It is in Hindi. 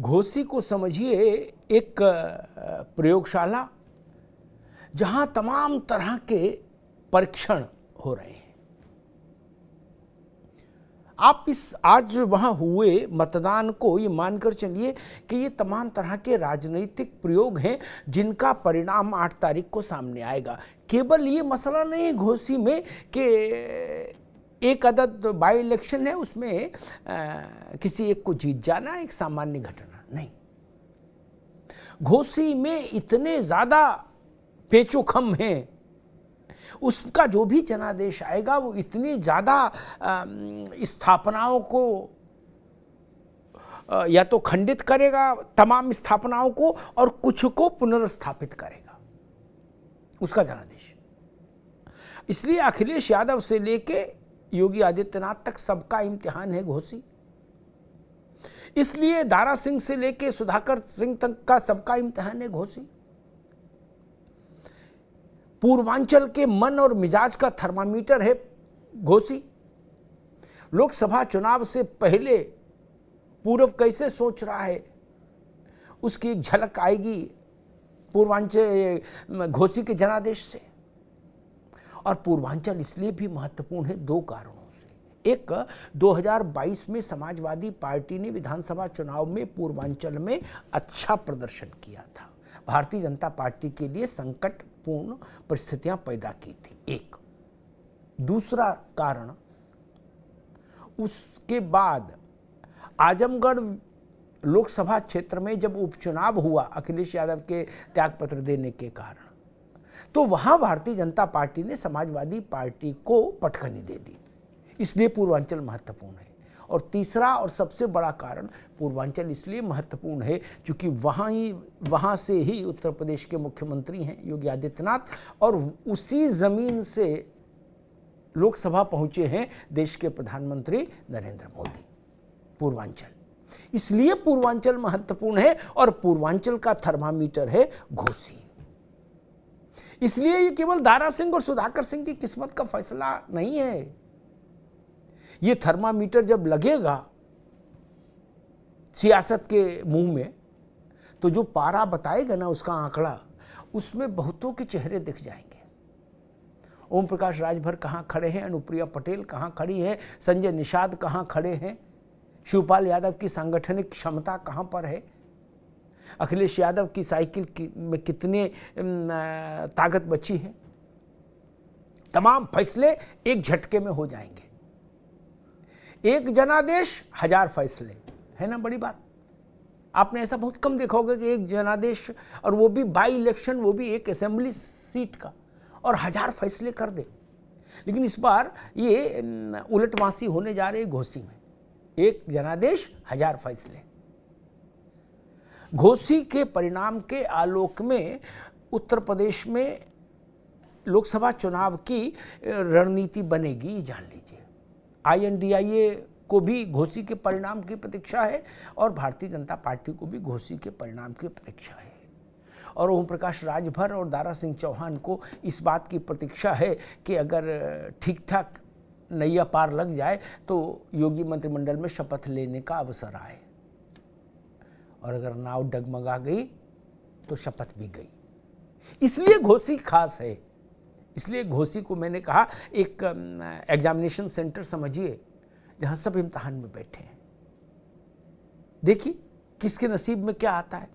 घोसी को समझिए एक प्रयोगशाला जहां तमाम तरह के परीक्षण हो रहे हैं। आप इस आज वहां हुए मतदान को ये मानकर चलिए कि ये तमाम तरह के राजनीतिक प्रयोग हैं जिनका परिणाम 8 तारीख को सामने आएगा। केवल ये मसला नहीं है घोसी में कि एक अदद बाई इलेक्शन है, उसमें किसी एक को जीत जाना एक सामान्य घटना नहीं। घोसी में इतने ज़्यादा पेचोखम हैं, उसका जो भी जनादेश आएगा वो इतनी ज़्यादा स्थापनाओं को या तो खंडित करेगा, तमाम स्थापनाओं को, और कुछ को पुनर्स्थापित करेगा, उसका जनादेश। इसलिए अखिलेश यादव से लेके योगी आदित्यनाथ तक सबका इम्तिहान है घोसी। इसलिए दारा सिंह से लेके सुधाकर सिंह तक का सबका इम्तिहान है घोसी। पूर्वांचल के मन और मिजाज का थर्मामीटर है घोसी। लोकसभा चुनाव से पहले पूर्व कैसे सोच रहा है उसकी एक झलक आएगी पूर्वांचल घोसी के जनादेश से। और पूर्वांचल इसलिए भी महत्वपूर्ण है 2 कारणों से। एक, 2022 में समाजवादी पार्टी ने विधानसभा चुनाव में पूर्वांचल में अच्छा प्रदर्शन किया था, भारतीय जनता पार्टी के लिए संकटपूर्ण परिस्थितियां पैदा की थी, एक। दूसरा कारण, उसके बाद आजमगढ़ लोकसभा क्षेत्र में जब उपचुनाव हुआ अखिलेश यादव के त्यागपत्र देने के कारण, तो वहां भारतीय जनता पार्टी ने समाजवादी पार्टी को पटखनी दे दी। इसलिए पूर्वांचल महत्वपूर्ण है। और तीसरा और सबसे बड़ा कारण पूर्वांचल इसलिए महत्वपूर्ण है क्योंकि वहाँ से ही उत्तर प्रदेश के मुख्यमंत्री हैं योगी आदित्यनाथ, और उसी ज़मीन से लोकसभा पहुँचे हैं देश के प्रधानमंत्री नरेंद्र मोदी। पूर्वांचल इसलिए पूर्वांचल महत्वपूर्ण है, और पूर्वांचल का थर्मामीटर है घोसी। इसलिए ये केवल दारा सिंह और सुधाकर सिंह की किस्मत का फैसला नहीं है। ये थर्मामीटर जब लगेगा सियासत के मुंह में, तो जो पारा बताएगा ना उसका आंकड़ा, उसमें बहुतों के चेहरे दिख जाएंगे। ओम प्रकाश राजभर कहाँ खड़े हैं, अनुप्रिया पटेल कहाँ खड़ी है, संजय निषाद कहाँ खड़े हैं, शिवपाल यादव की सांगठनिक क्षमता कहाँ पर है, अखिलेश यादव की साइकिल में कितने ताकत बची है। तमाम फैसले एक झटके में हो जाएंगे। एक जनादेश 1000 फैसले, है ना बड़ी बात। आपने ऐसा बहुत कम देखा होगा कि एक जनादेश, और वो भी बाई इलेक्शन, वो भी एक असेंबली सीट का, और 1000 फैसले कर दे। लेकिन इस बार ये उलटवासी होने जा रहे घोसी में। एक जनादेश 1000 फैसले। घोसी के परिणाम के आलोक में उत्तर प्रदेश में लोकसभा चुनाव की रणनीति बनेगी, जान लीजिए। INDIA को भी घोसी के परिणाम की प्रतीक्षा है, और भारतीय जनता पार्टी को भी घोसी के परिणाम की प्रतीक्षा है। और ओम प्रकाश राजभर और दारा सिंह चौहान को इस बात की प्रतीक्षा है कि अगर ठीक ठाक नैया पार लग जाए तो योगी मंत्रिमंडल में शपथ लेने का अवसर आए, और अगर नाव डगमगा गई तो शपथ भी गई। इसलिए घोसी खास है। इसलिए घोसी को मैंने कहा एक एग्जामिनेशन सेंटर समझिए जहां सब इम्तहान में बैठे हैं। देखिए किसके नसीब में क्या आता है।